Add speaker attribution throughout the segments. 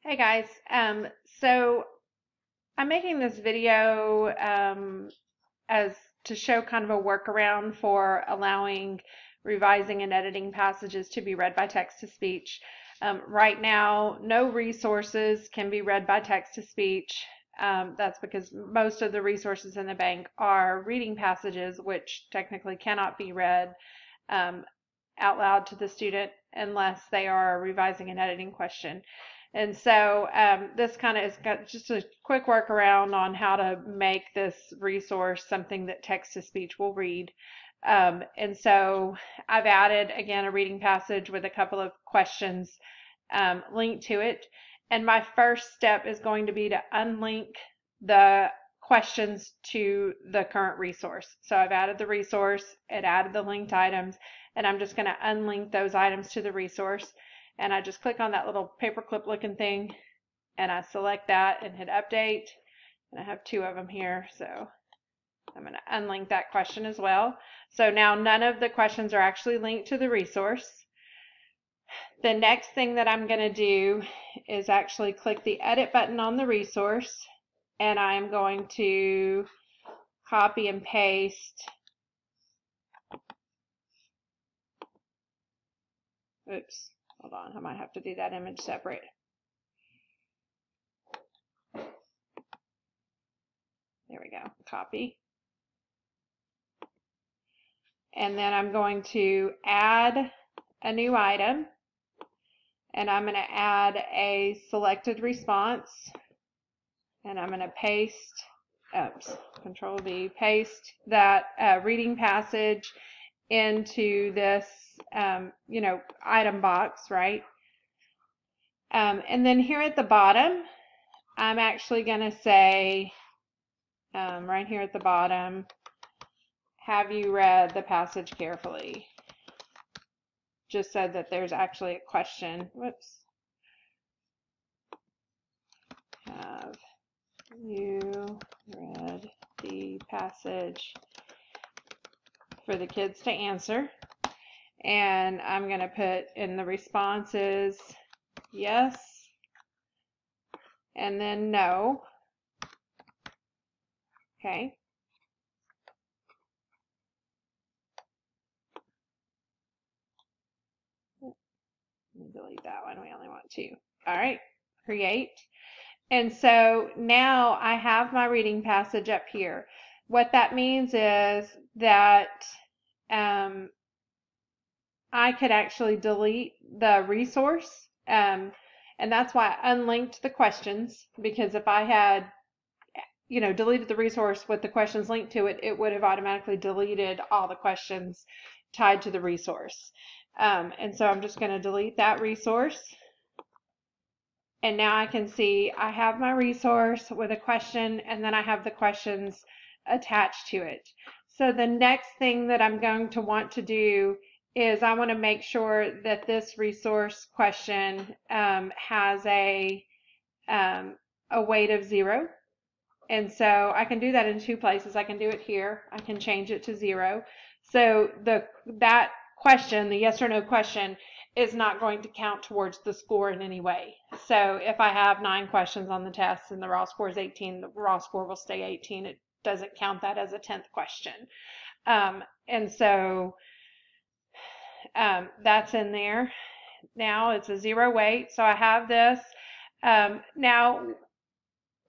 Speaker 1: Hey guys, so I'm making this video as to show kind of a workaround for allowing revising and editing passages to be read by text-to-speech. Right now, no resources can be read by text-to-speech. That's because most of the resources in the bank are reading passages, which technically cannot be read out loud to the student unless they are revising an editing question. And so this kind of is got just a quick workaround on how to make this resource something that text-to-speech will read. And so I've added, again, a reading passage with a couple of questions linked to it. And my first step is going to be to unlink the questions to the current resource. So I've added the resource, it added the linked items, and I'm just going to unlink those items to the resource. And I just click on that little paperclip looking thing and I select that and hit update. And I have two of them here, so I'm going to unlink that question as well. So now none of the questions are actually linked to the resource. The next thing that I'm going to do is actually click the edit button on the resource, and I'm going to copy and paste. Oops, hold on, I might have to do that image separate. There we go, copy. And then I'm going to add a new item, and I'm going to add a selected response, and I'm going to paste, Control V, paste that reading passage into this, item box, right? And then here at the bottom, I'm actually going to say, right here at the bottom, have you read the passage carefully? Just so that there's actually a question. Whoops. Have you read the passage for the kids to answer? And I'm going to put in the responses yes, and then no. Okay. Let me delete that one. We only want two. All right. Create. And so now I have my reading passage up here. What that means is that I could actually delete the resource, and that's why I unlinked the questions, because if I had deleted the resource with the questions linked to it, it would have automatically deleted all the questions tied to the resource. And so I'm just going to delete that resource. And now I can see I have my resource with a question, and then I have the questions attached to it. So the next thing that I'm going to want to do is I want to make sure that this resource question has a weight of 0. And so I can do that in two places. I can do it here. I can change it to 0. So that question, the yes or no question, is not going to count towards the score in any way. So if I have 9 questions on the test and the raw score is 18, the raw score will stay 18. It doesn't count that as a 10th question. And so that's in there. Now it's a 0 weight. So I have this. Now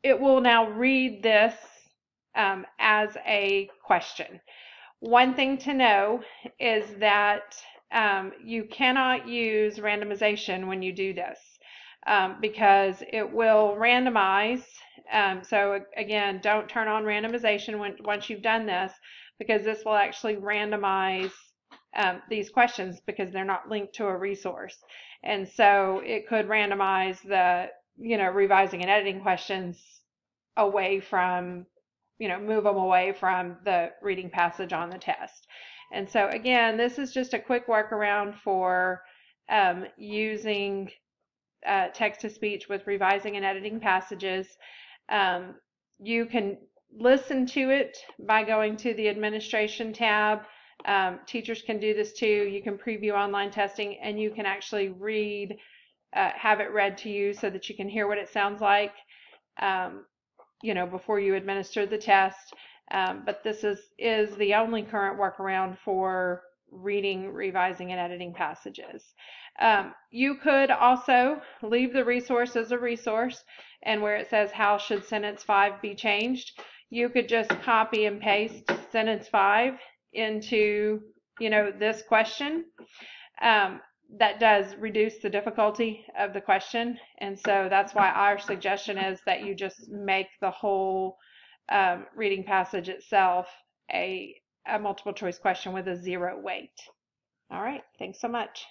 Speaker 1: it will now read this as a question. One thing to know is that you cannot use randomization when you do this because it will randomize. So again, don't turn on randomization once you've done this, because this will actually randomize these questions because they're not linked to a resource. And so it could randomize the revising and editing questions away from, move them away from the reading passage on the test. And so again, this is just a quick workaround for using text-to-speech with revising and editing passages. You can listen to it by going to the administration tab. Teachers can do this too. You can preview online testing, and you can actually read have it read to you so that you can hear what it sounds like, before you administer the test. But this is the only current workaround for reading, revising, and editing passages. You could also leave the resource as a resource, and where it says how should sentence 5 be changed, you could just copy and paste sentence 5 into this question. That does reduce the difficulty of the question, and so that's why our suggestion is that you just make the whole reading passage itself a multiple choice question with a 0 weight. All right, thanks so much.